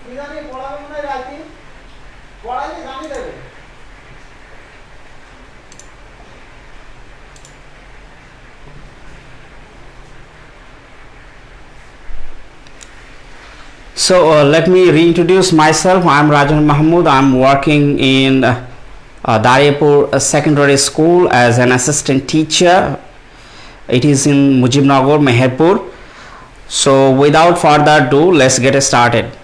So let me reintroduce myself. I am Rajan Mahmood. I am working in Dariyapur Secondary School as an assistant teacher. It is in Mujibnagar, Meherpur. So without further ado, let's get started.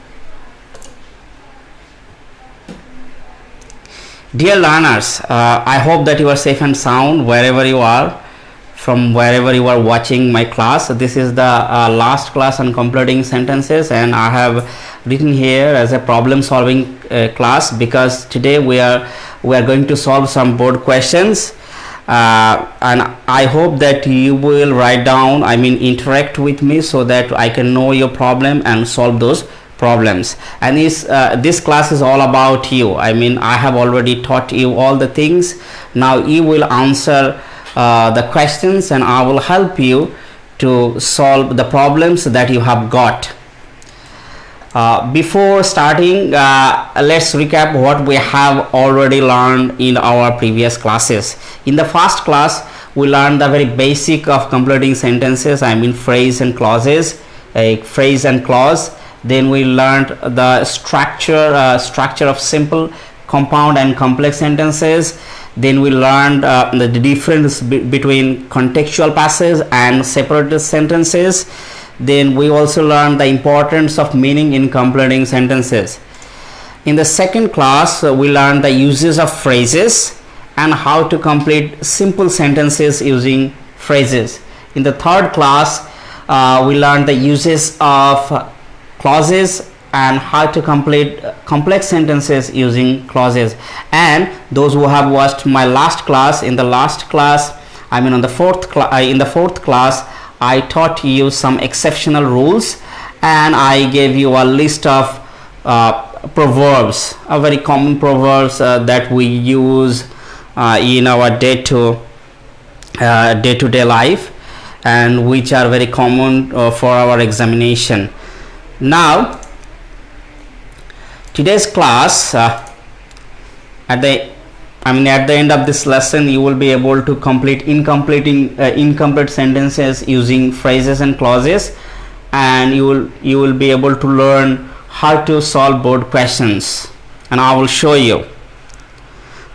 Dear learners, I hope that you are safe and sound wherever you are, from wherever you are watching my class. This is the last class on completing sentences, and I have written here as a problem solving class, because today we are going to solve some board questions, and I hope that you will write down, interact with me, so that I can know your problem and solve those problems. And this class is all about you. I have already taught you all the things. Now you will answer the questions, and I will help you to solve the problems that you have got. Before starting, let's recap what we have already learned in our previous classes. In the first class, we learned the very basic of completing sentences, phrase and clauses, a phrase and clause. Then we learned the structure of simple, compound and complex sentences. Then we learned the difference between contextual passage and separated sentences. Then we also learned the importance of meaning in completing sentences. In the second class, we learned the uses of phrases and how to complete simple sentences using phrases. In the third class, we learned the uses of clauses and how to complete complex sentences using clauses. And those who have watched my last class, in the last class, in the fourth class, I taught you some exceptional rules, and I gave you a list of proverbs, very common proverbs that we use in our day-to-day life, and which are very common for our examination. Now today's class, at the end of this lesson, you will be able to complete incomplete sentences using phrases and clauses, and you will be able to learn how to solve board questions, and I will show you.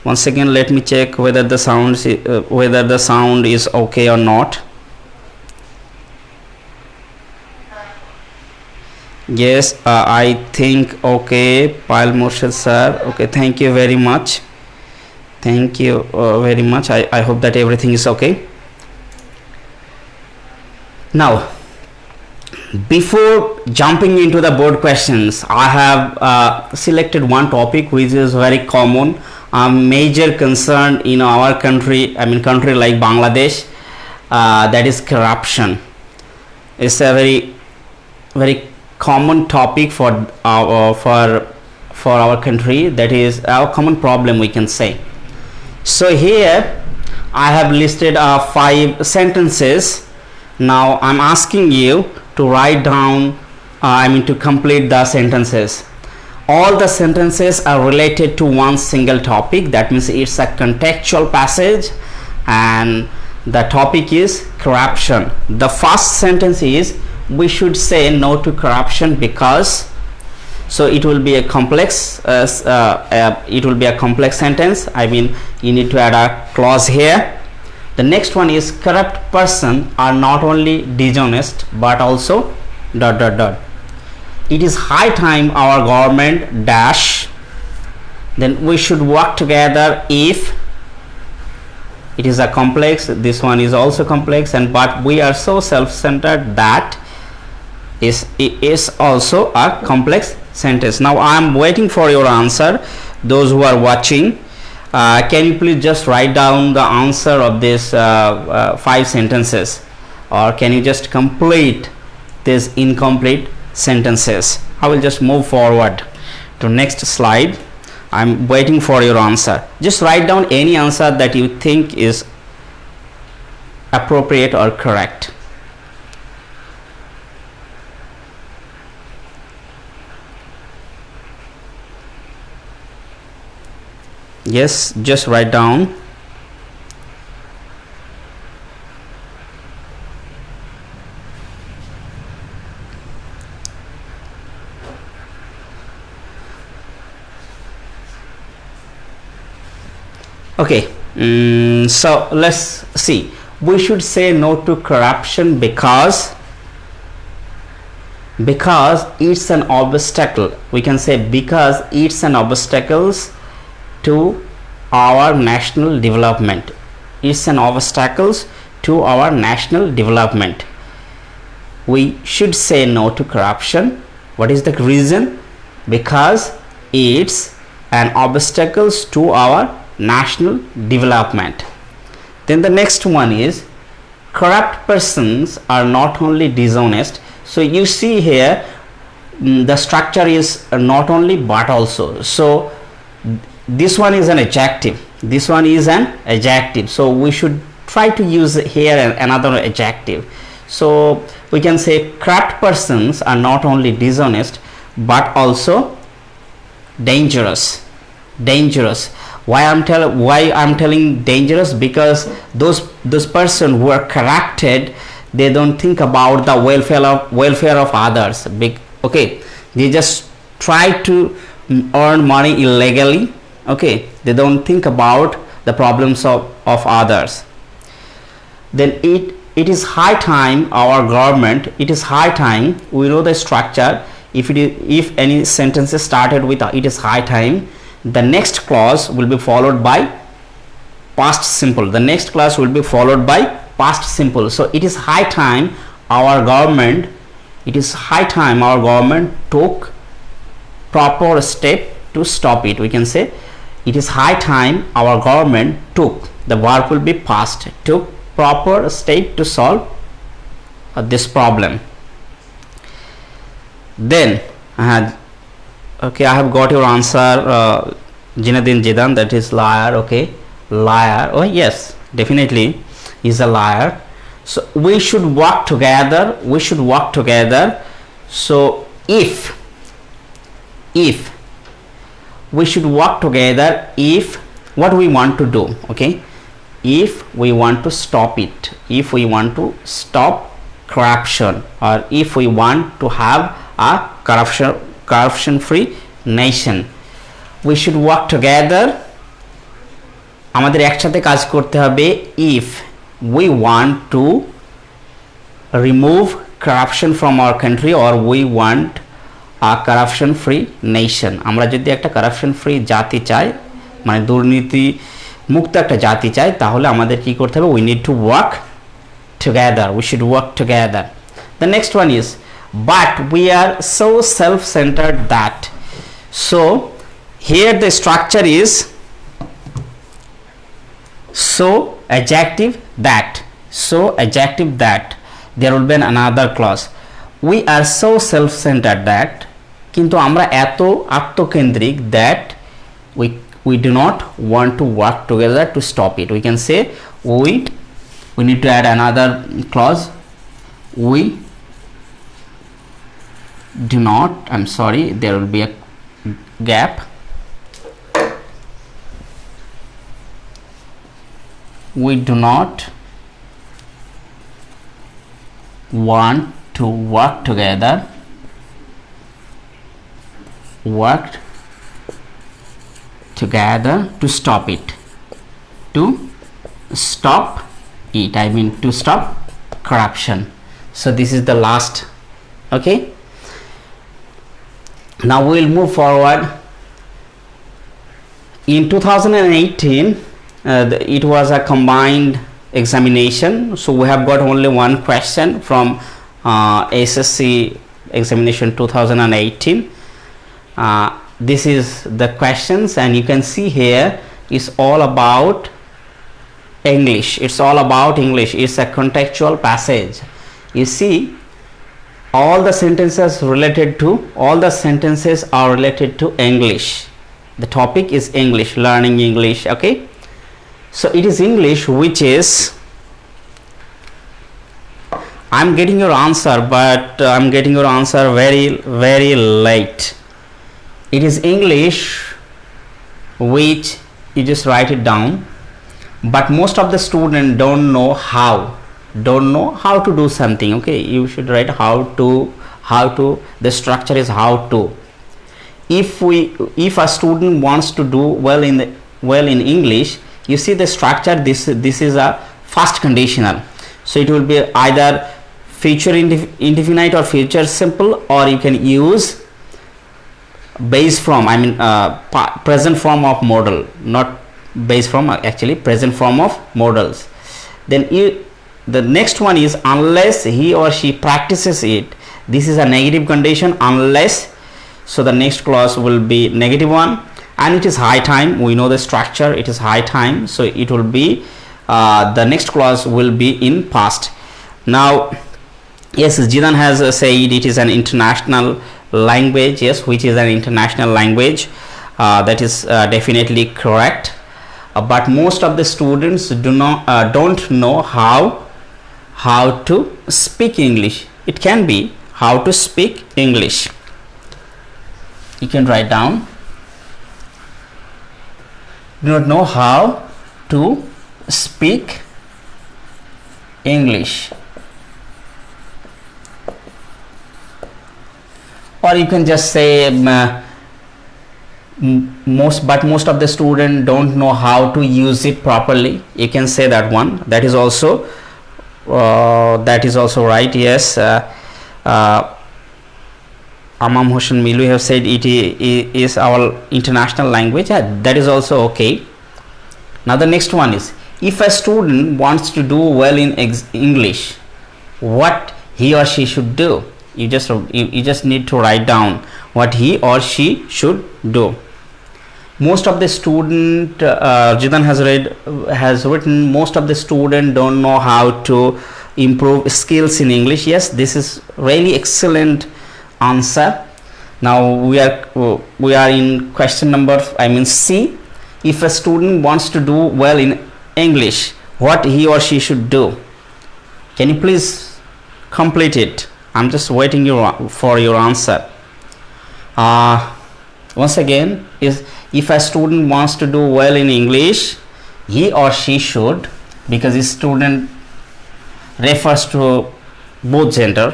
Once again, let me check whether the sound is okay or not. Yes, I think okay. Payal Murshid sir, okay, thank you very much. Thank you very much. I hope that everything is okay. Now, before jumping into the board questions, I have selected one topic which is very common, a major concern in our country, country like Bangladesh, that is corruption. It's a very common topic for our country. That is our common problem, we can say. So here I have listed 5 sentences. Now I'm asking you to write down, to complete the sentences. All the sentences are related to one single topic. That means it's a contextual passage, and the topic is corruption. The first sentence is, we should say no to corruption because, so it will be a complex sentence. You need to add a clause here. The next one is, corrupt person are not only dishonest but also ... It is high time our government ... Then we should work together if. It is a complex, this one is also complex, and but we are so self-centered that is also a complex sentence. Now I am waiting for your answer. Those who are watching, can you please just write down the answer of this 5 sentences, or can you just complete these incomplete sentences? I will just move forward to next slide. I'm waiting for your answer. Just write down any answer that you think is appropriate or correct. Yes, just write down. Okay, so let's see. We should say no to corruption because it's an obstacle. We can say because it's an obstacle to our national development. It's an obstacle to our national development. We should say no to corruption. What is the reason? Because it's an obstacle to our national development. Then the next one is corrupt persons are not only dishonest. So you see here the structure is not only but also. So this one is an adjective, this one is an adjective, so we should try to use here another adjective. So we can say corrupt persons are not only dishonest but also dangerous. Why I'm telling dangerous? Because those person who are corrupted, they don't think about the welfare of others. Okay, they just try to earn money illegally. Okay, they don't think about the problems of others. Then it is high time our government, it is high time, we know the structure. If any sentence is started with it is high time, the next clause will be followed by past simple. The next clause will be followed by past simple. So it is high time our government, it is high time our government took proper step to stop it. We can say it is high time our government took, the verb will be past, took proper step to solve this problem. Then okay, I have got your answer, Jinadin Jidan, that is liar. Okay, liar. Oh yes, definitely is a liar. So we should work together, so if we should work together if what we want to do. Okay, if we want to stop it, if we want to stop corruption, or if we want to have a corruption free nation, we should work together. আমাদের একসাথে কাজ করতে হবে if we want to remove corruption from our country, or we want a corruption free nation. আমরা যদি একটা corruption free জাতি চাই, মানে দুর্নীতি মুক্ত একটা জাতি চাই, তাহলে আমাদের কি করতে হবে? We need to work together. We should work together. The next one is but we are so self-centered that. So here the structure is so adjective that. So adjective that. There will be another clause. We are so self-centered that, কিন্তু আমরা এত আত্মকেন্দ্রিক that we do not want to work together to stop it. We can say we need to add another clause. We do not, I'm sorry, there will be a gap. We do not want to work together to stop it. To stop it, I mean to stop corruption. So this is the last. Okay, now we will move forward. In 2018 it was a combined examination, so we have got only one question from SSC examination 2018. This is the questions, and you can see here is all about English. It's all about English. It's a contextual passage. You see, all the sentences are related to English. The topic is English, learning English. Okay, so it is English, which is, I'm getting your answer, but I'm getting your answer very late. It is English which you just write it down. But most of the students don't know how to do something. Okay, you should write how to. The structure is how to. If a student wants to do well in English, you see the structure. This is a first conditional, so it will be either future indefinite or future simple, or you can use base form, present form of modal, not base form, actually present form of modals. Then the next one is unless he or she practices it. This is a negative condition, unless, so the next clause will be negative one, and it is high time. We know the structure, it is high time, so it will be the next clause will be in past. Now yes, Jidan has said it is an international language. Yes, which is an international language. That is definitely correct. But most of the students don't know how to speak English. It can be how to speak English. You can write down. Do not know how to speak English. Or you can just say most of the students don't know how to use it properly. You can say that one. That is also right. Yes, Amam Hossein Milu have said it is our international language. That is also okay. Now the next one is, if a student wants to do well in English, what he or she should do. You just need to write down what he or she should do. Most of the student, Jidan has written, most of the student don't know how to improve skills in English. Yes, this is really excellent answer. Now we are in question number C. If a student wants to do well in English, what he or she should do. Can you please complete it? I'm just waiting for your answer. Once again, if a student wants to do well in English, he or she should, because this student refers to both gender,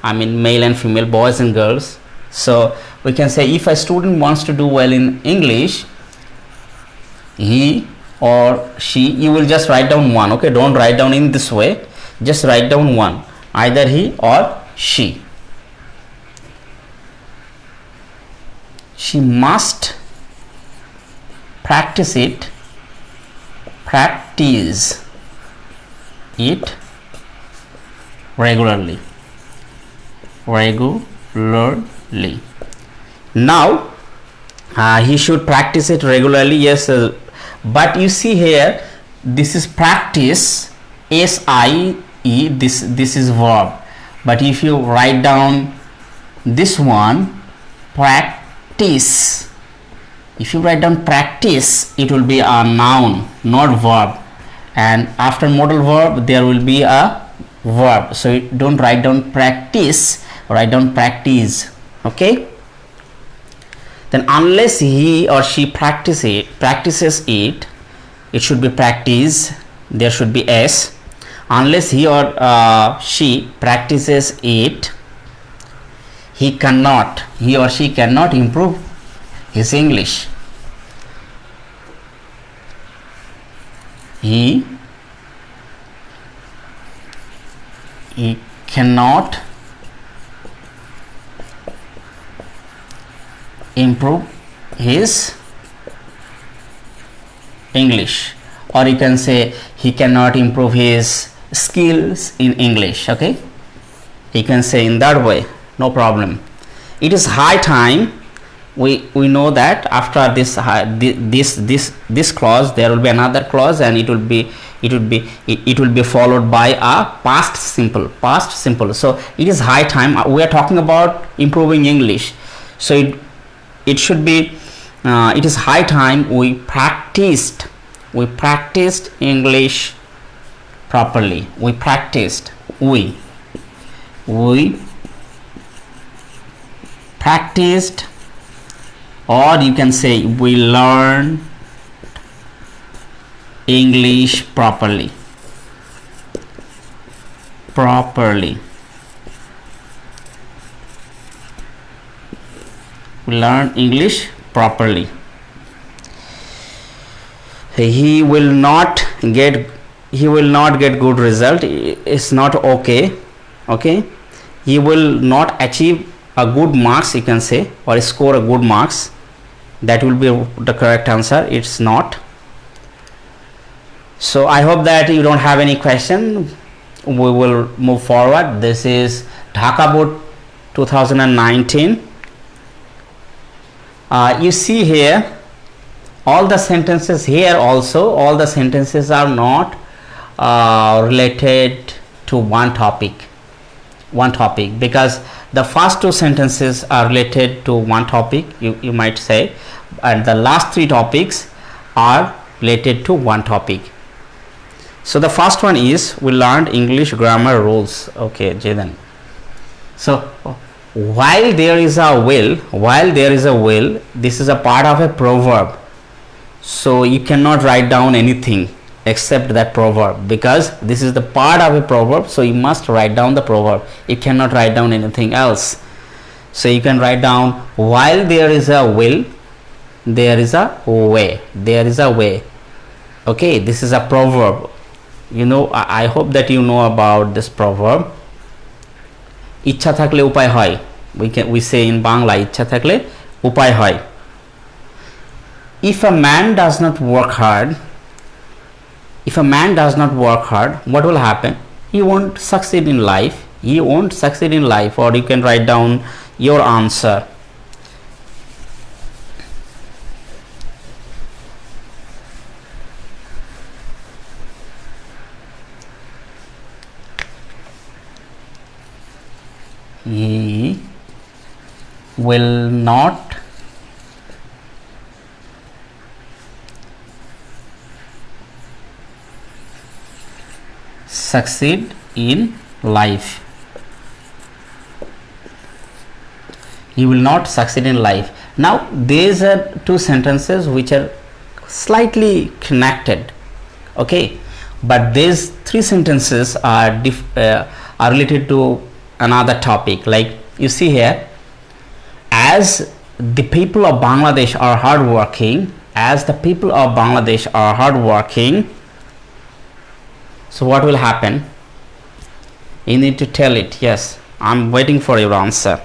male and female, boys and girls. So we can say, if a student wants to do well in English, he or she, you will just write down one. Okay, don't write down in this way, just write down one, either he or she. She must practice it regularly. Now he should practice it regularly. Yes, but you see here, this is practice, S-I-E, this is verb. But if you write down this one, practice, if you write down practice, it will be a noun, not verb, and after modal verb there will be a verb. So don't write down practice, write down practice. Okay, then unless he or she practices it, it should be practice, there should be S. Unless he or she practices it, he or she cannot improve his English. He cannot improve his English, or you can say he cannot improve his skills in English. Okay, you can say in that way, no problem. It is high time. We know that after this clause there will be another clause, and it will be followed by a past simple. So it is high time. We are talking about improving English, so it should be it is high time we practiced English properly. We practiced practiced, or you can say we learned English properly. Learn English properly. He will not get good result. It's not okay. He will not achieve a good marks, you can say, or score a good marks. That will be the correct answer. It's not. So I hope that you don't have any question. We will move forward. This is Dhaka Board 2019. You see here all the sentences here also, all the sentences are not related to one topic, because the first two sentences are related to one topic, you might say, and the last three topics are related to one topic. So the first one is, we learned English grammar rules. Okay, Jaden. So while there is a will, this is a part of a proverb. So you cannot write down anything except that proverb, because this is the part of a proverb, so you must write down the proverb. You cannot write down anything else. So you can write down, while there is a will, there is a way. Okay, this is a proverb. You know, I hope that you know about this proverb. ইচ্ছা থাকলে উপায় হয়. We say in Bangla, ইচ্ছা থাকলে উপায় হয়. If a man does not work hard, what will happen? He won't succeed in life. Or you can write down your answer. He will not succeed in life. Now these are two sentences which are slightly connected, okay, but these three sentences are related to another topic. Like you see here, as the people of Bangladesh are hardworking, so what will happen? You need to tell it. Yes, I'm waiting for your answer.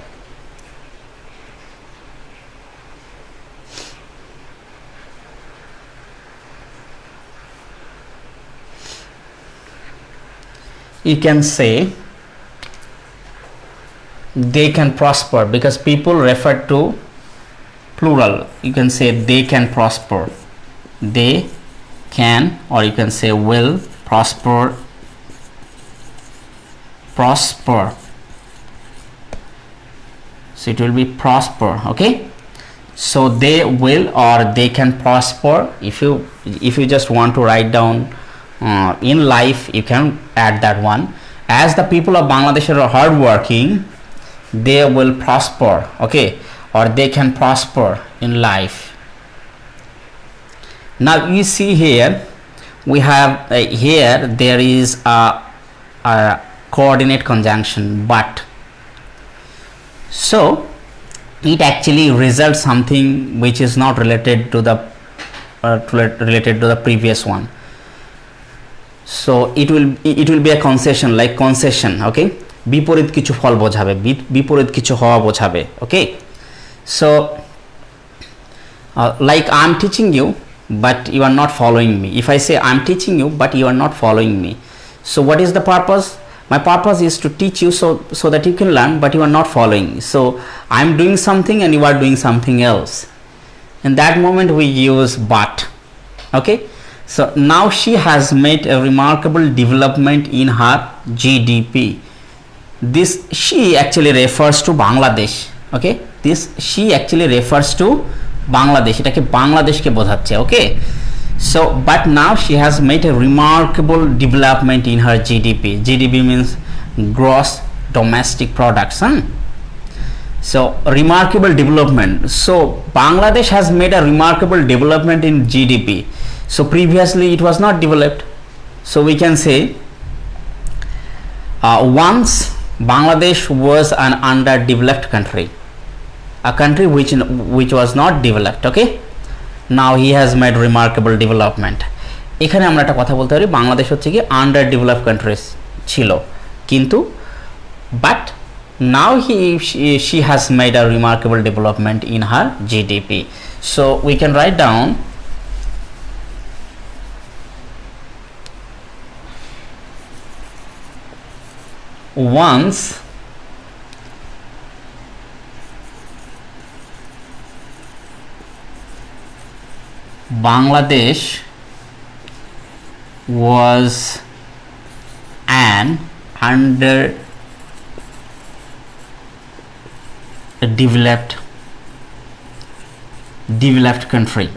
You can say they can prosper, because people refer to plural. You can say they can prosper. They can, or you can say will prosper. So it will be prosper. Okay, so they will or they can prosper. If you just want to write down in life, you can add that one. As the people of Bangladesh are hardworking, they will prosper. Okay, or they can prosper in life. Now you see here, we have here there is a coordinate conjunction but. So it actually results something which is not related to the previous one. So it will be a concession, like concession. Okay, বিপরীত কিছু ফল বোঝাবে, বিপরীত কিছু হওয়া বোঝাবে. Okay, so like I'm teaching you but you are not following me. If I say I'm teaching you but you are not following me, so what is the purpose? My purpose is to teach you so that you can learn, but you are not following. So I'm doing something and you are doing something else. In that moment we use but. Okay, so now she has made a remarkable development in her GDP. This she actually refers to Bangladesh. Okay, this she actually refers to Bangladesh. এটাকে বাংলাদেশকে বোঝাচ্ছে. Okay, so but now she has made a remarkable development in her GDP. GDP means gross domestic products. So remarkable development. So Bangladesh has made a remarkable development in GDP. So previously it was not developed. So we can say once Bangladesh was an underdeveloped country, a country which was not developed. Okay, now he has made remarkable development. এখানে আমরা একটা কথা বলতে পারি, বাংলাদেশ হচ্ছে কি under developed countries ছিল, কিন্তু but now she has made a remarkable development in her GDP. So we can write down once Bangladesh was an underdeveloped country,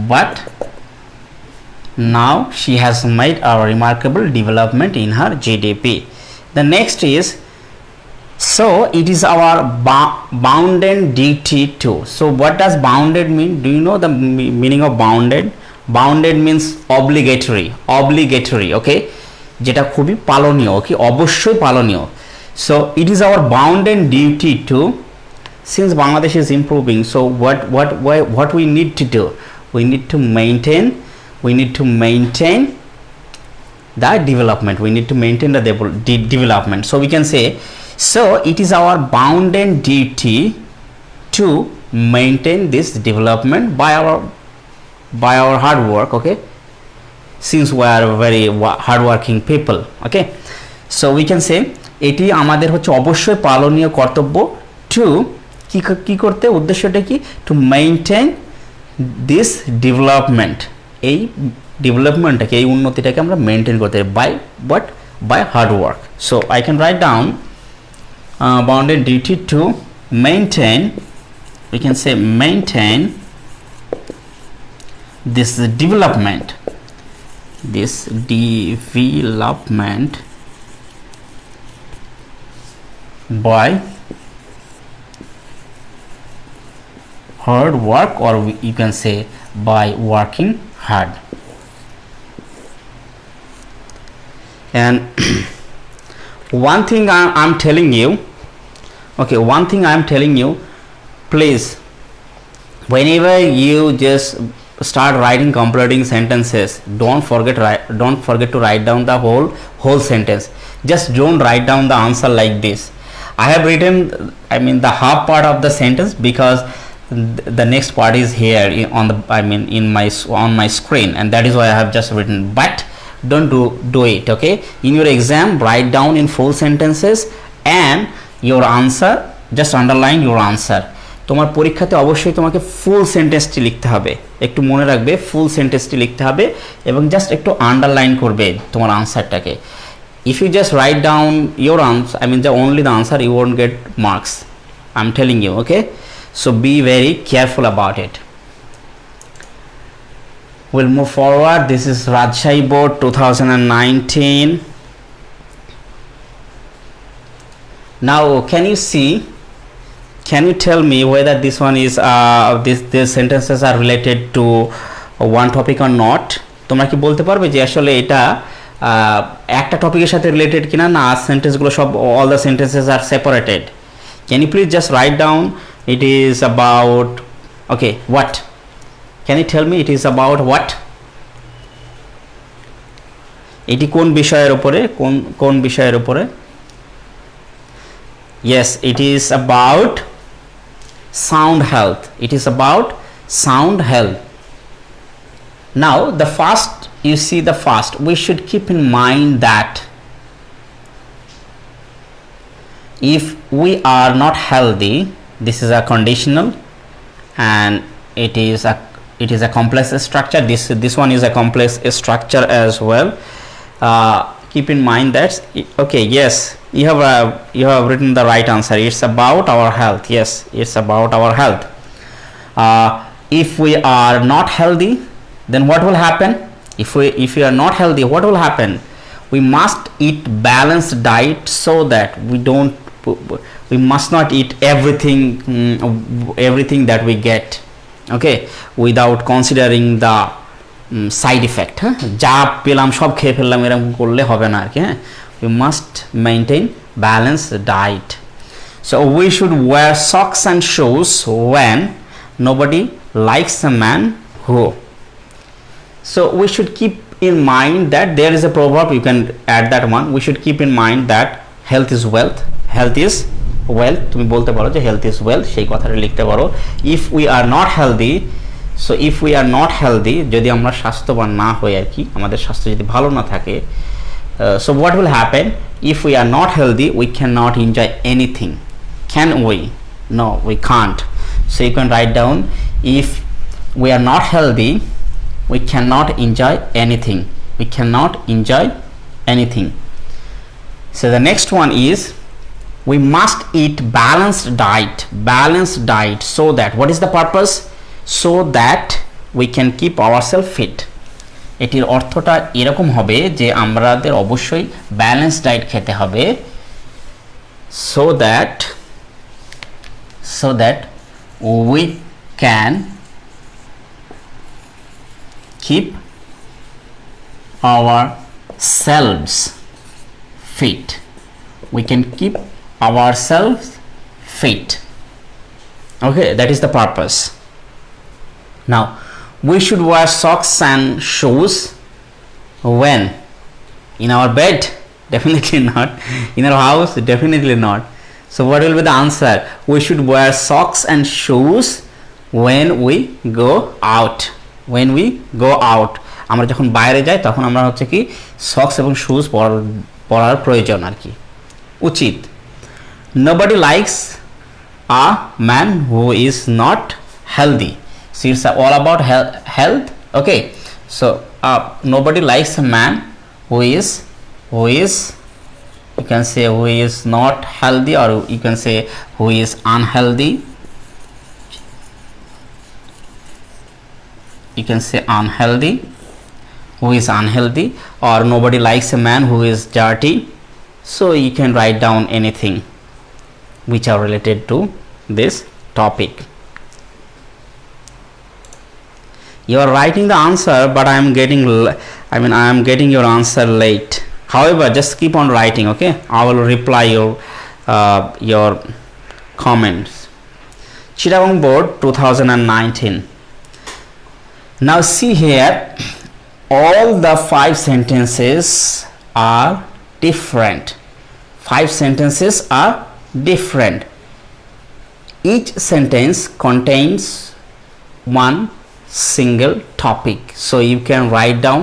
but now she has made a remarkable development in her GDP. The next is, so it is our bounden duty to. So what does bounded mean? Do you know the meaning of bounded? Bounded means obligatory, okay, যেটা খুবই পালনীয়, ওকে, অবশ্যই পালনীয়. So it is our bounden duty to, since Bangladesh is improving, so what we need to do, we need to maintain the development, we need to maintain the development. So we can say, so it is our bounden duty to maintain this development by our hard work, okay, since we are very hardworking people, okay. So we can say এটি আমাদের হচ্ছে অবশ্যই পালনীয় কর্তব্য, to কি করতে, উদ্দেশ্যটা কি, to maintain this development, এই ডেভেলপমেন্টটাকে, এই উন্নতিটাকে আমরা মেনটেন করতে পারি by hard work. So I can write down bounded duty to maintain, we can say maintain this development by hard work, or you can say by working hard. And one thing I'm telling you, okay, one thing I'm telling you, please, whenever you just start writing completing sentences, don't forget to write down the whole sentence. Just don't write down the answer like this. I have written, I mean, the half part of the sentence because the next part is here on the, I mean, on my screen, and that is why I have just written. But don't do it, okay. In your exam, write down in full sentences, and your answer, just underline your answer. তোমার পরীক্ষাতে অবশ্যই তোমাকে ফুল সেন্টেন্সটি লিখতে হবে, একটু মনে রাখবে ফুল সেন্টেন্সটি লিখতে হবে, এবং জাস্ট একটু আন্ডারলাইন করবে তোমার আনসারটাকে. If you just write down your answer, I mean only the answer, you won't get marks, I'm telling you, okay. So be very careful about it. We'll move forward. This is Rajshahi Board 2019. Now can you tell me whether this one is these sentences are related to one topic or not? তোমরা কি বলতে পারবে যে আসলে এটা একটা টপিকের সাথে রিলেটেড কিনা, না সেন্টেন্সগুলো সব, all the sentences are separated? Can you please just write down, it is about, okay, what? Can you tell me it is about what? এটি কোন বিষয়ের উপরে, কোন বিষয়ের উপরে? Yes, it is about sound health. It is about sound health. Now the first, you see the first, we should keep in mind that if we are not healthy, this is a conditional, and it is a complex structure. This one is a complex structure as well. Keep in mind that, okay, yes, you have written the right answer. It's about our health. Yes, it's about our health. If we are not healthy, then what will happen? If we are not healthy, what will happen? We must eat balanced diet so that we must not eat everything, everything that we get, okay, without considering the side effect. হ্যাঁ, যা পেলাম সব খেয়ে ফেললাম এরকম করলে হবে না আর কি। হ্যাঁ, we must maintain balanced diet. So we should wear socks and shoes when nobody likes a man who. So we should keep in mind that there is a proverb, you can add that one. We should keep in mind that health is wealth. Health is wealth. তুমি বলতে পারো যে health is wealth, সেই কথাটা লিখতে পারো। If we are not healthy, so if we are not healthy, যদি আমরা স্বাস্থ্যবান না হই আর কি, আমাদের স্বাস্থ্য যদি ভালো না থাকে, so what will happen? If we are not healthy, we cannot enjoy anything. Can we? No, we can't. So you can write down, if we are not healthy, we cannot enjoy anything. We cannot enjoy anything. So the next one is, we must eat balanced diet. Balanced diet, so that, what is the purpose? So that we can keep ourselves fit. এটির অর্থটা এরকম হবে যে আমাদের অবশ্যই balance diet খেতে হবে, so that we can keep ourselves fit. We can keep ourselves fit. Okay, that is the purpose. Now we should wear socks and shoes when? In our bed? Definitely not. In our house? Definitely not. So what will be the answer? We should wear socks and shoes when we go out. When we go out, আমরা যখন বাইরে যাই তখন আমরা হচ্ছে কি socks এবং shoes পরার প্রয়োজন আর কি, উচিত। Nobody likes a man who is not healthy. So it's all about health. Okay, so nobody likes a man who is you can say who is not healthy, or you can say who is unhealthy. You can say unhealthy, who is unhealthy, or nobody likes a man who is dirty. So you can write down anything which are related to this topic. You are writing the answer, but I am getting your answer late. However, just keep on writing, okay? I will reply your comments. Chittagong Board 2019. Now see here, all the 5 sentences are different. 5 sentences are different. Each sentence contains one single topic, so you can write down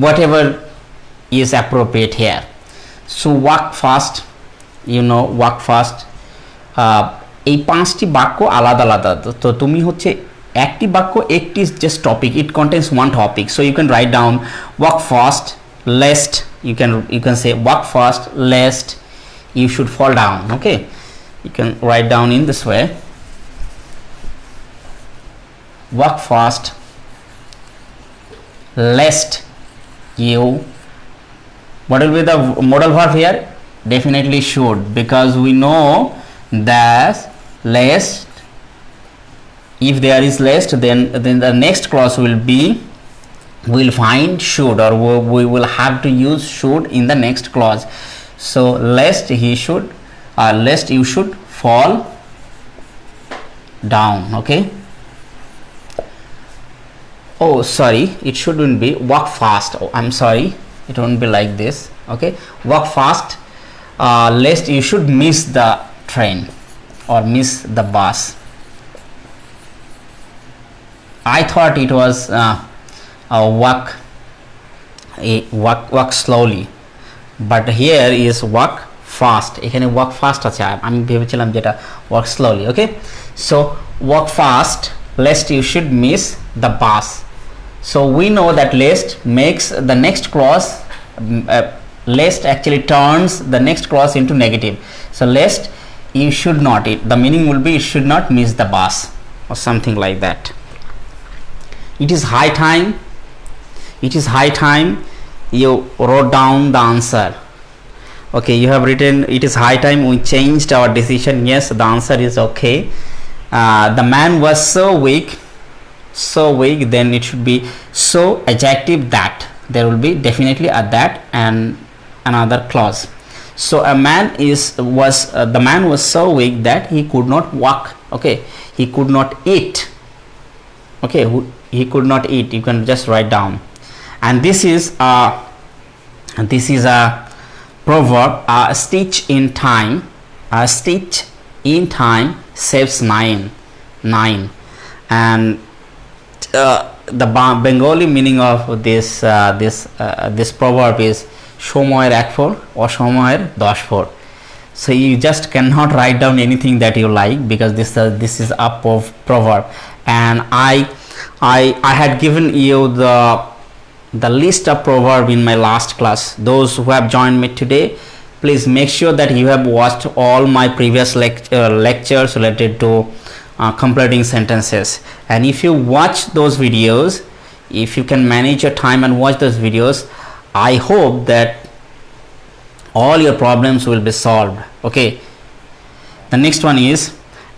whatever is appropriate here. So work fast, work fast. এই 5টি বাক্য আলাদা আলাদা, তো তুমি হচ্ছে একটি বাক্য একটি just topic, it contains one topic, so you can write down work fast lest, you can say work fast lest you should fall down. Okay, you can write down in this way, work fast lest you, what will be the modal verb here? Definitely should, because we know that lest, if there is lest, then the next clause will be, we'll find should, or we will have to use should in the next clause. So lest you should fall down. Okay, oh sorry, it shouldn't be walk fast. Oh, I'm sorry, it won't be like this. Okay, walk fast lest you should miss the train or miss the bus. I thought it was walk slowly, but here is walk fast. এখানে walk fast আছে, আমি ভেবেছিলাম যেটা walk slowly. Okay, so walk fast lest you should miss the bus. So we know that lest makes the next clause, lest actually turns the next clause into negative. So lest you should not, the meaning will be you should not miss the bus or something like that. It is high time you wrote down the answer. Okay, you have written it is high time we changed our decision. Yes, the answer is okay. The man was so weak, then it should be so adjective that. There will be definitely a that and another clause. So a man the man was so weak that he could not walk. Okay, he could not eat. Okay, he could not eat. You can just write down. And this is a proverb. A stitch in time saves nine. And the Bengali meaning of this proverb is shomoyer ek phor oshomoyer dosh phor. So you just cannot write down anything that you like, because this is a proverb. And I had given you the list of proverb in my last class. Those who have joined me today, please make sure that you have watched all my previous lectures related to completing sentences. And if you watch those videos, if you can manage your time and watch those videos, I hope that all your problems will be solved. Okay, the next one is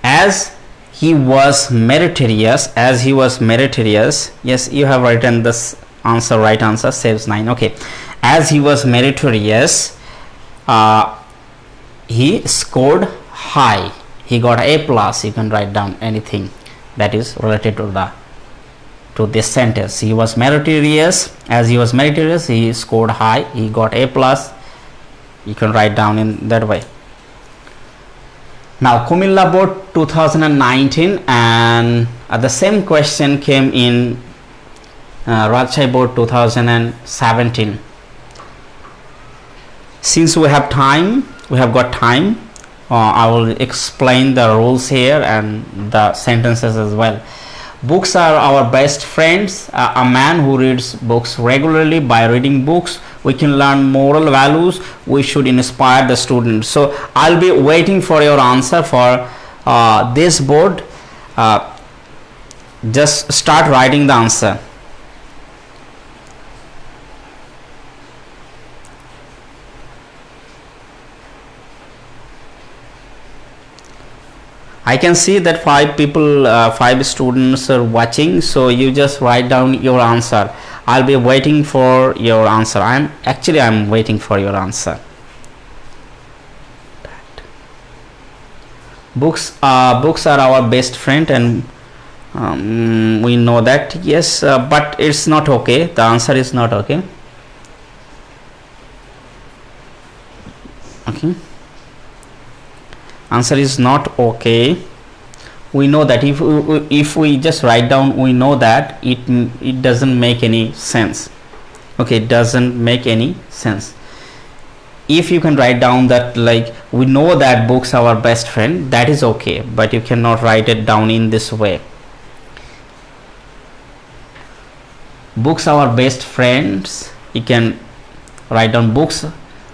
as he was meritorious. Yes, you have written this answer, right answer, saves 9. Okay, as he was meritorious, he scored high. He got A plus. You can write down anything that is related to this sentence. He was meritorious. As he was meritorious, he scored high. He got A plus. You can write down in that way. Now Kumilla board 2019, and the same question came in Rajshahi board 2017. Since we have got time, I will explain the rules here and the sentences as well. Books are our best friends. A man who reads books regularly, by reading books we can learn moral values. We should inspire the students. So I'll be waiting for your answer for this board. Just start writing the answer. I can see that 5 students are watching, so you just write down your answer. I'll be waiting for your answer. I'm waiting for your answer. Books are our best friend, and we know that. Yes, but it's not okay. The answer is not okay. Okay, answer is not okay. We know that if we just write down, we know that it doesn't make any sense. Okay, it doesn't make any sense. If you can write down that, like, we know that books are our best friend, that is okay, but you cannot write it down in this way. Books are our best friends. You can write down books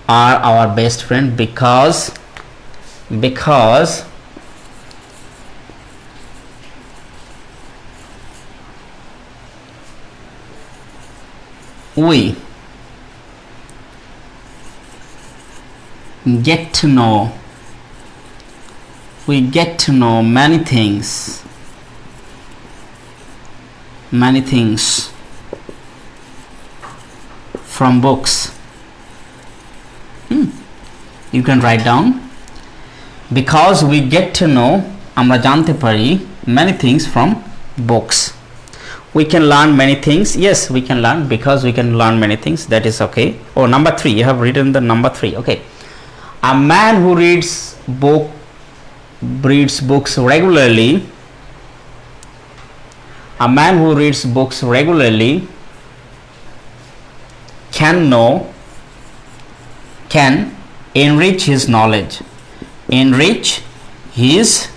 are our best friend because we get to know many things from books. You can write down, because we get to know, আমরা জানতে পারি many things from books. We can learn many things. Yes, we can learn, because we can learn many things. That is okay. Oh, number 3, you have written the number 3. Okay, a man who reads books regularly. A man who reads books regularly can enrich his knowledge. Enrich his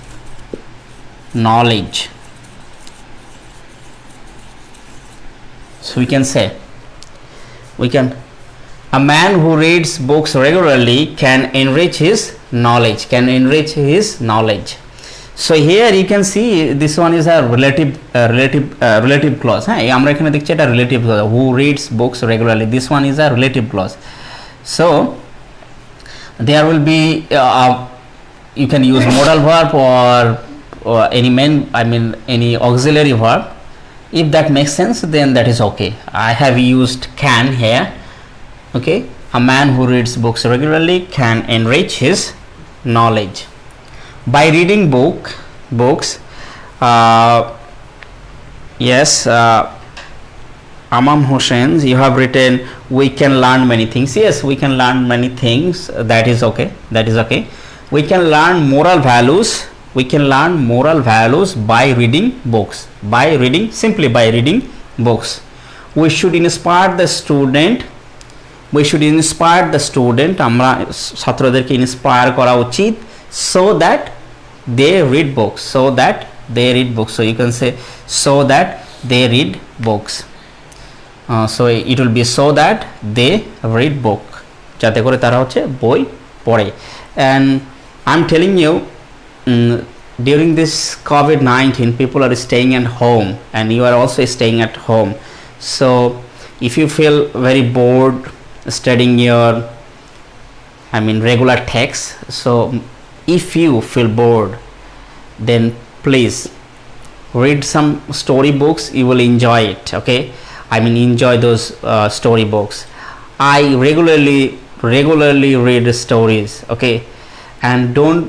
knowledge. So we can say, a man who reads books regularly can enrich his knowledge. So here you can see this one is a relative clause. আমরা এখানে দেখছি এটা relative clause. Who reads books regularly, this one is a relative clause. So there will be you can use modal verb or any main, I mean any auxiliary verb. If that makes sense, then that is okay. I have used can here. Okay, a man who reads books regularly can enrich his knowledge. By reading books, yes, Amam Hussain, you have written we can learn many things. Yes, we can learn many things. That is okay. That is okay. We can learn moral values. We can learn moral values by reading books. By reading, simply by reading books. We should inspire the student. We should inspire the student. আমরা ছাত্রদেরকে inspire করা উচিত so that they read books. So that they read books. So you can say so that they read books. So it will be so that they read book. যাতে করে তারা হচ্ছে বই পড়ে. And I'm telling you, during this COVID-19, people are staying at home, and you are also staying at home. So if you feel very bored studying your, I mean regular text, so if you feel bored, then please read some story books. You will enjoy it. Okay, I mean enjoy those story books. I regularly read stories. Okay, and don't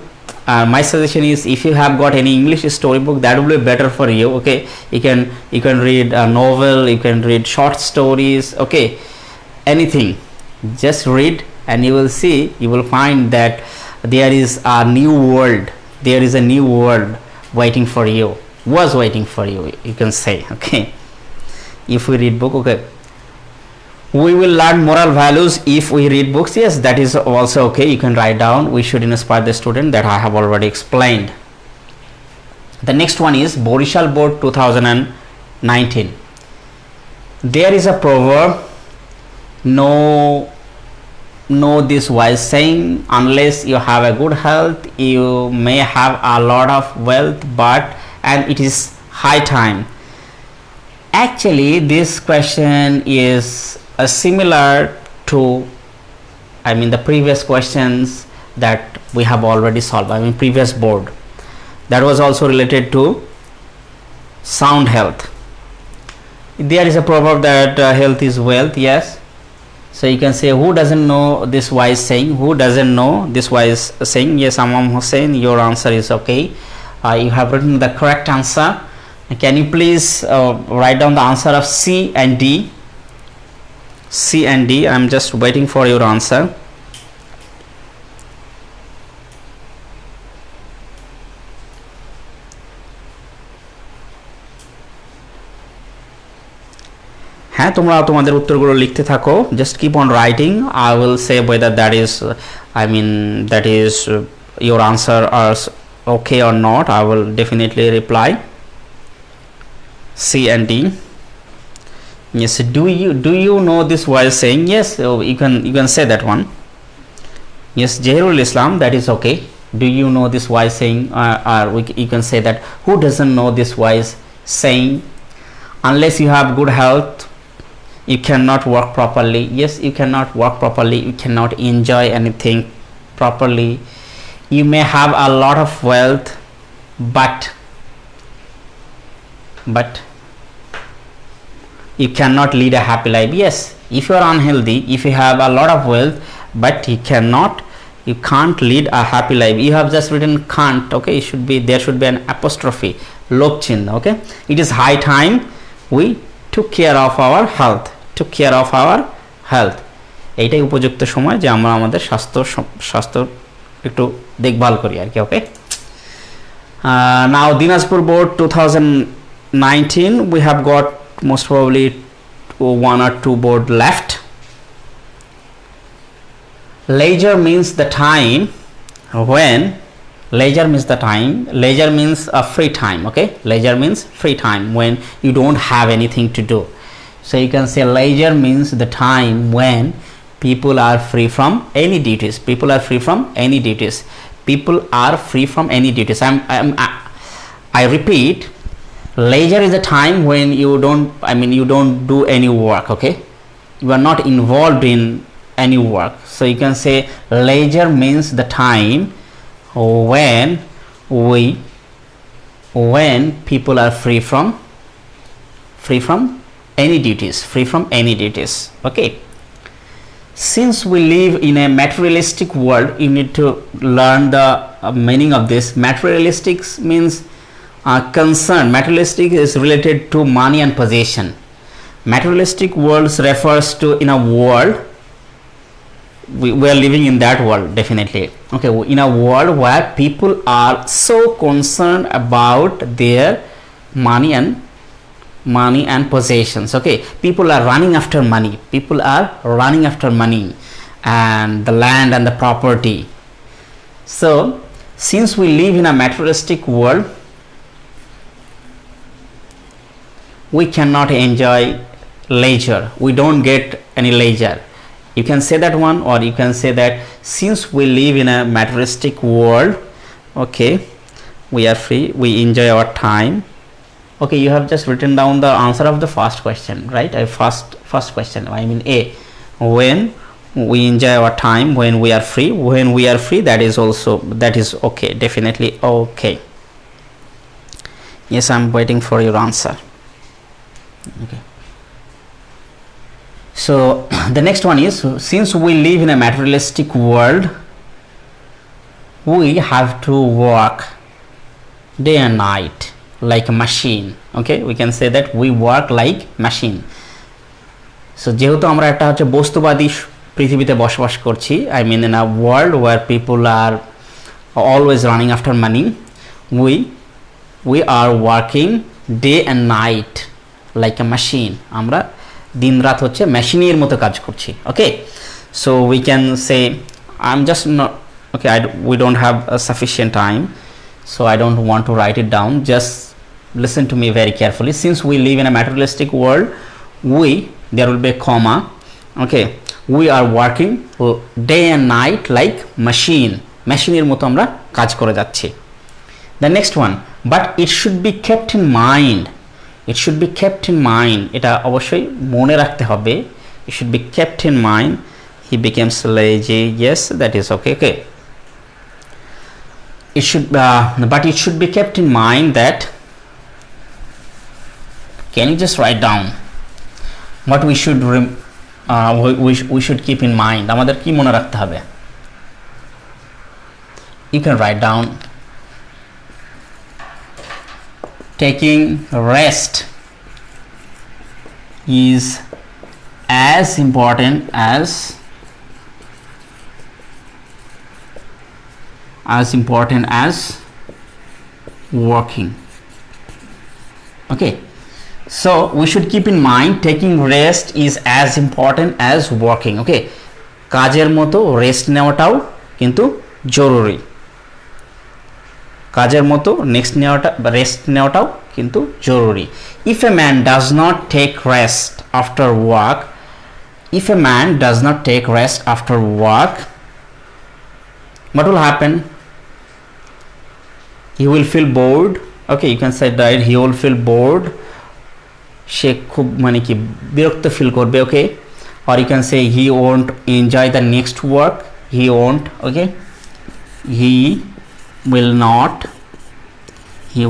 my suggestion is, if you have got any English storybook, that will be better for you. Okay, you can read a novel, you can read short stories. Okay, anything, just read and you will see, you will find that there is a new world. There is a new world waiting for you, was waiting for you, you can say. Okay, if we read book, okay, we will learn moral values if we read books. Yes, that is also okay. You can write down we should inspire the student, that I have already explained. The next one is Borishal Board 2019. There is a proverb, know this wise saying, unless you have a good health you may have a lot of wealth, and it is high time. Actually this question is similar to, I mean the previous questions that we have already solved. I mean previous board, that was also related to sound health. There is a proverb that health is wealth. Yes, so you can say, who doesn't know this wise saying? Who doesn't know this wise saying? Yes, Amam Hussain, your answer is okay. You have written the correct answer. Can you please write down the answer of C and D? C and D. I'm just waiting for your answer. হ্যাঁ, তোমরা তোমাদের উত্তরগুলো লিখতে থাকো. Just keep on writing. I will say whether that is, I mean that is your answer is okay or not. I will definitely reply. C and D. Yes, do you know this while saying? Yes, you can say that one. Yes, Jahirul Islam, that is okay. Do you know this wise saying? You can say that, who doesn't know this wise saying? Unless you have good health you cannot work properly. Yes, you cannot work properly, you cannot enjoy anything properly. You may have a lot of wealth, but you cannot lead a happy life. Yes, if you are unhealthy, if you have a lot of wealth, but you can't lead a happy life. You have just written can't. Okay, there should be an apostrophe, log chin. Okay, it is high time we took care of our health. এইটাই উপযুক্ত সময় যে আমরা আমাদের স্বাস্থ্য একটু দেখভাল করি আর কি. ওকে, now Dinajpur board 2019, we have got most probably 1 or 2 board left. Leisure means the time when, leisure means a free time. Okay, leisure means free time when you don't have anything to do. So you can say leisure means the time when people are free from any duties. I repeat, leisure is a time when you don't do any work. Okay, you are not involved in any work. So you can say leisure means the time when people are free from any duties. Okay, since we live in a materialistic world, you need to learn the meaning of this. Materialistic means concern. Materialistic is related to money and possession. Materialistic world refers to in a world, we are living in that world, definitely. Okay, in a world where people are so concerned about their money and possessions. Okay, people are running after money and the land and the property. So since we live in a materialistic world, we cannot enjoy leisure. We don't get any leisure. You can say that one, or you can say that since we live in a materialistic world, okay, we are free, we enjoy our time. Okay, you have just written down the answer of the first question, right? First question, I mean A. When we enjoy our time, when we are free, that is okay, definitely okay. Yes, I'm waiting for your answer. Okay, so the next one is, since we live in a materialistic world, we have to work day and night like a machine. Okay, we can say that we work like machine. So যেহেতু আমরা একটা হচ্ছে বস্তুবাদী পৃথিবীতে বসবাস করছি, I mean in a world where people are always running after money, we are working day and night like a machine. আমরা দিন রাত হচ্ছে মেশিনের মতো কাজ করছি. Okay, so we can say, I'm just not okay, we don't have a sufficient time, so I don't want to write it down. Just listen to me very carefully. Since we live in a materialistic world, there will be a comma. Okay, we are working day and night like মেশিনের মতো আমরা কাজ করে যাচ্ছি. The next one, but it should be kept in mind. এটা অবশ্যই মনে রাখতে হবে. It should be kept in mind. He becomes lazy. Yes, that is okay. But it should be kept in mind that, can you just write down what we should keep in mind? আমাদের কি মনে রাখতে হবে? You can write down, taking rest is as important as working. Okay, so we should keep in mind taking rest is as important as working. Okay, কাজের মতো rest নেওয়াটাও কিন্তু জরুরি. কাজের মতো রেস্ট নেওয়াটাও কিন্তু জরুরি. If a man does not take rest after work, what will happen? He will feel bored. Okay, you can say that he will feel bored. সে খুব মানে কি বিরক্ত ফিল করবে. Okay, or you can say he won't enjoy the next work. He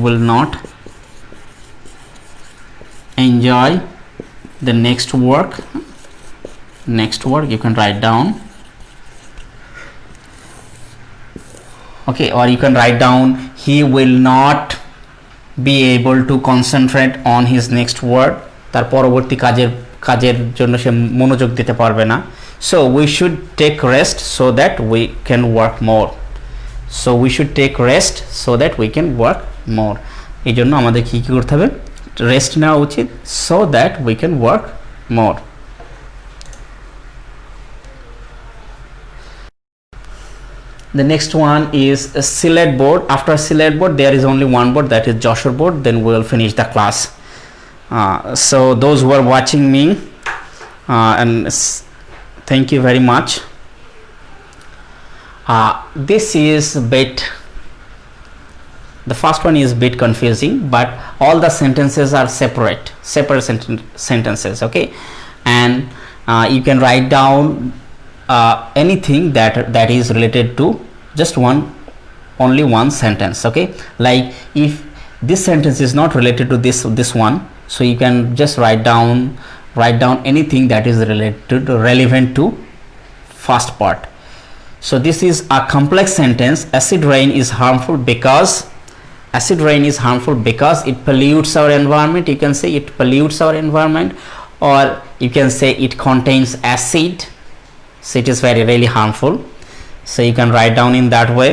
will not enjoy the next work. You can write down. Okay, or you can write down, he will not be able to concentrate on his next work. তার পরবর্তী কাজের জন্য সে মনোযোগ দিতে পারবে না. So we should take rest so that we can work more. এই জন্য আমাদের কি করতে হবে? রেস্ট নেওয়া উচিত, so that we can work more. The next one is a Sylhet board. After Sylhet board, there is only one board, that is Jashore board. Then we will finish the class. So those who are watching me, and thank you very much. This is the first one is a bit confusing, but all the sentences are separate sentences. Okay, and you can write down anything that is related to just only one sentence. Okay, like if this sentence is not related to this one, so you can just write down anything that is relevant to first part. So this is a complex sentence. Acid rain is harmful because it pollutes our environment. You can say it pollutes our environment, or you can say it contains acid, so it is very really harmful. So you can write down in that way.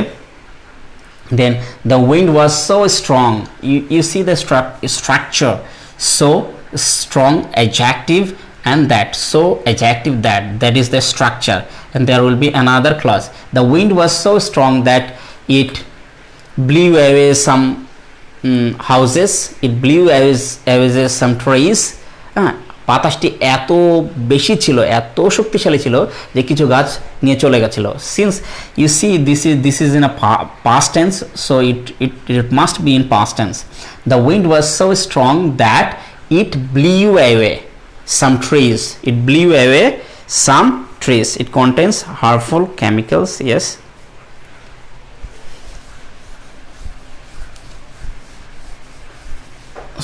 Then the wind was so strong. You see the structure, so strong, adjective, and that, so adjective, that is the structure. And there will be another clause. The wind was so strong that it blew away some houses, it blew away some trees. বাতাসটি এত বেশি ছিল, এত শক্তিশালী ছিল যে কিছু গাছ নিয়ে চলে গেছিল। Since you see this is in a past tense, so it must be in past tense. The wind was so strong that it blew away some trees. It blew away some trees. It contains harmful chemicals. Yes.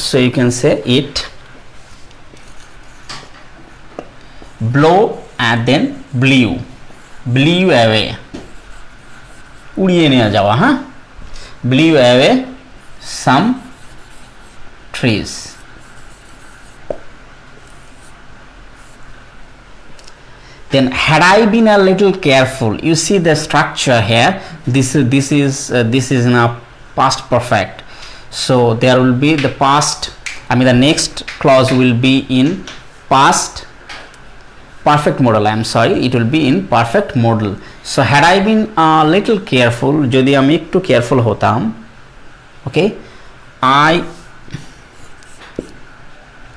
So you can say it blow and then blew away, উড়িয়ে নিয়ে যাওয়া, হ্যাঁ, blew away some trees. Then had I been a little careful, you see the structure here. This is in a past perfect, so there will be the past, the next clause will be in past perfect modal. I am sorry, it will be in perfect modal. So had I been a little careful, jodi ami ekটু careful hotam, okay,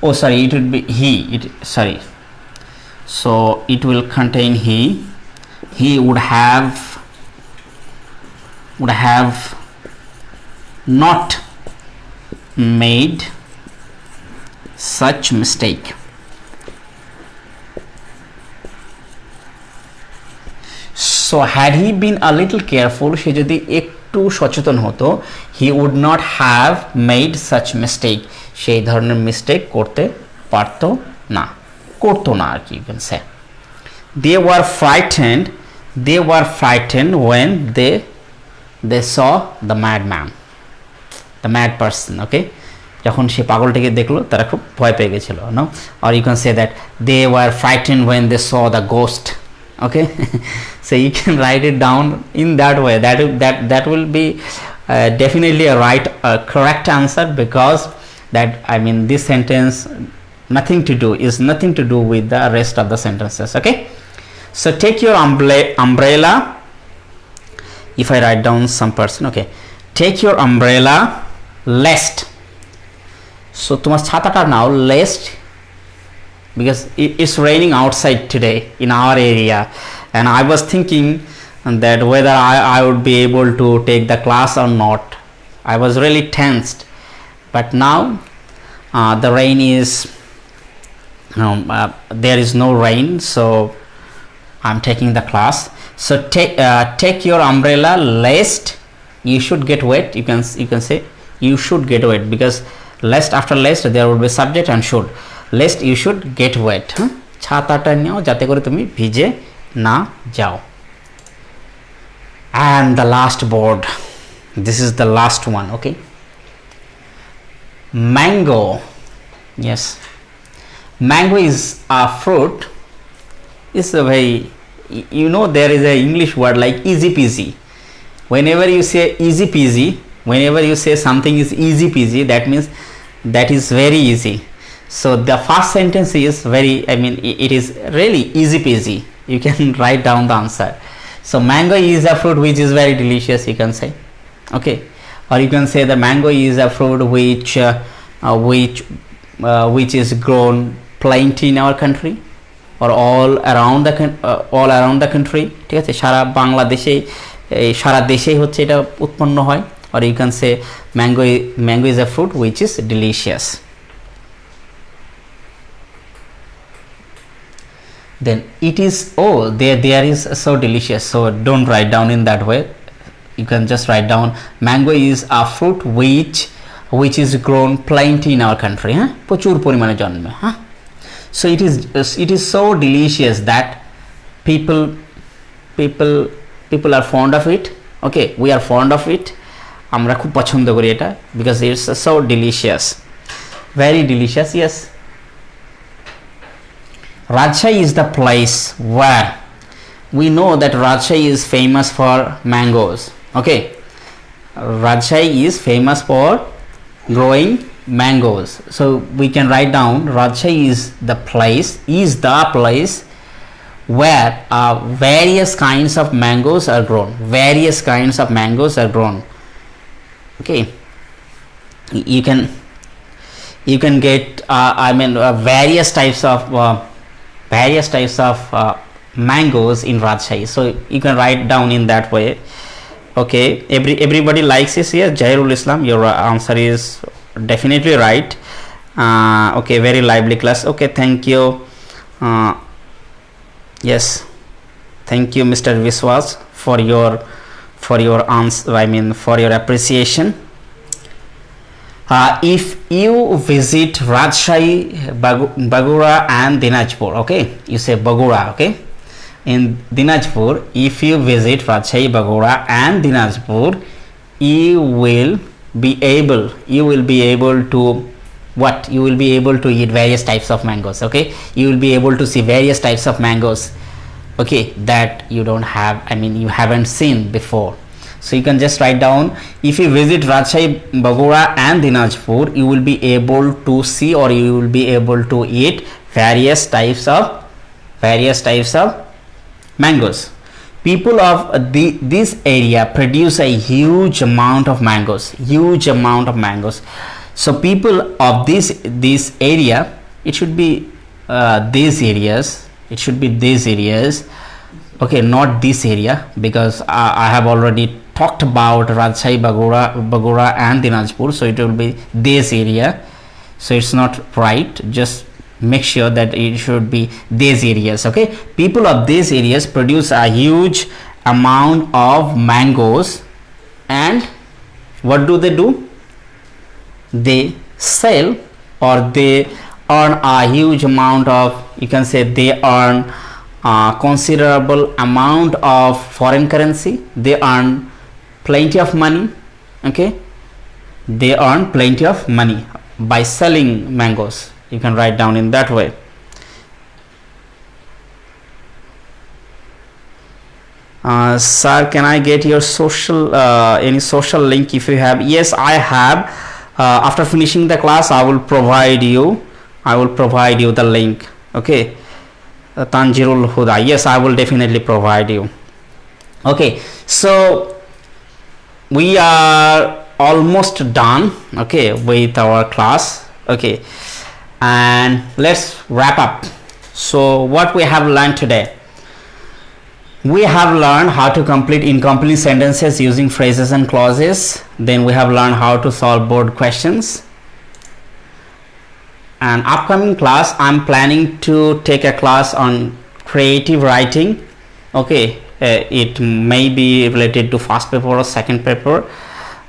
it would be he, so it will contain he would have not made such mistake. So had he been a little careful, সে যদি একটু সচেতন হতো, he would not have made such mistake, সেই ধরনের mistake করতে পারতো না, আর কি, you can say. They were frightened when they saw the madman, the mad person. Okay, যখন সে পাগলটাকে দেখলো তারা খুব ভয় পেয়ে গেছিল, no? Or you can say that they were frightened when they saw the ghost. Okay, so you can write it down in that way. That will be definitely a correct answer, because that, this sentence nothing to do with the rest of the sentences. Okay, so take your umbrella. If I write down some person, okay, take your umbrella lest. So তোমার ছাতাটা নাও, lest, because it's raining outside today in our area, and I was thinking that whether I would be able to take the class or not. I was really tensed, but now the rain is there is no rain, so I'm taking the class. So take your umbrella lest you should get wet. You can say you should get wet, because lest, after lest there will be subject and should. Lest you should get wet. ছাতাটা নাও যাতে করে তুমি ভিজে না যাও. And the last board, this is the last one. Okay, mango. Yes, mango is a fruit. It's a very, there is a English word like easy peasy. Whenever you say easy peasy, whenever you say something is easy peasy, that means that is very easy. So the first sentence is very, it is really easy peasy. You can write down the answer. So mango is a fruit which is very delicious, you can say. Okay, or you can say the mango is a fruit which is grown plenty in our country, or all around the country. ঠিক আছে, সারা বাংলাদেশে, সারা দেশেই হচ্ছে এটা উৎপন্ন হয়. Or you can say mango is a fruit which is delicious. then it is, oh, there is so delicious. So don't write down in that way. You can just write down mango is a fruit which is grown plenty in our country, প্রচুর পরিমাণে জন্মে, so it is so delicious that people are fond of it. Okay, we are fond of it, আমরা খুব পছন্দ করি এটা, because it's so delicious, very delicious. Yes, Rajshahi is the place where we know that Rajshahi is famous for mangoes. Okay, Rajshahi is famous for growing mangoes, so we can write down Rajshahi is the place where various kinds of mangoes are grown. Okay, you can get various types of mangoes in Rajshahi, so you can write down in that way. Okay, everybody likes this here. Jairul Islam, your answer is definitely right. Okay, very lively class. Okay, thank you. Yes, thank you Mr. Viswas for your answer, for your appreciation. If you visit Rajshahi, Bagura and Dinajpur, okay, you say Bagura, okay, in Dinajpur, if you visit Rajshahi, Bagura and Dinajpur, you will be able to what? You will be able to eat various types of mangoes. Okay, you will be able to see various types of mangoes, okay, that you don't have, you haven't seen before. So you can just write down, if you visit Rajshahi, Bagura and Dinajpur, you will be able to see, or you will be able to eat various types of mangoes. People of this area produce a huge amount of mangoes. So people of this area, it should be these areas, okay, not this area, because I have already talked about Rajshahi, Bagura and Dinajpur, so it will be this area, so it's not right. Just make sure that it should be these areas. Okay, people of these areas produce a huge amount of mangoes, and what do? They sell, or they earn a huge amount of, you can say they earn a considerable amount of foreign currency. They earn plenty of money. Okay, they earn plenty of money by selling mangoes. You can write down in that way. Sir, can I get your any social link if you have? Yes, I have. After finishing the class, I will provide you the link. Okay, Tanjirul Huda, yes, I will definitely provide you. Okay, so we are almost done, okay, with our class. Okay, and let's wrap up. So what we have learned today? We have learned how to complete incomplete sentences using phrases and clauses. Then we have learned how to solve board questions. And upcoming class, I'm planning to take a class on creative writing. Okay, it may be related to first paper or second paper.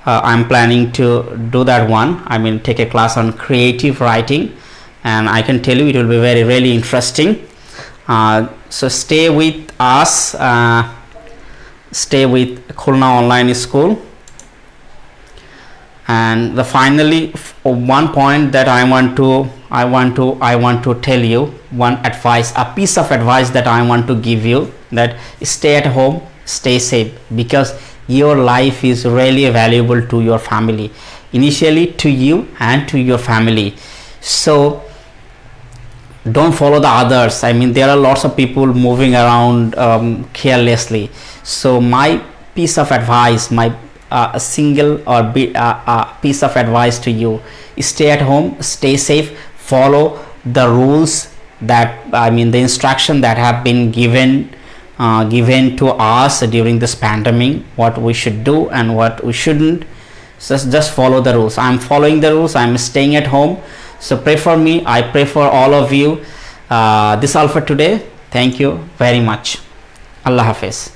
I'm planning to do that one. Take a class on creative writing, and I can tell you it will be really interesting. So stay with us, stay with Khulna Online School. And finally, one point that I want to tell you, one advice, a piece of advice that I want to give you, that stay at home, stay safe, because your life is really valuable to your family, initially to you and to your family. So don't follow the others. There are lots of people moving around carelessly. So my piece of advice, my single or piece of advice to you, stay at home, stay safe, follow the rules that the instruction that have been given to us during this pandemic, what we should do and what we shouldn't. So just follow the rules. I'm following the rules. I'm staying at home. So pray for me. I pray for all of you. This all for today. Thank you very much. Allah Hafiz.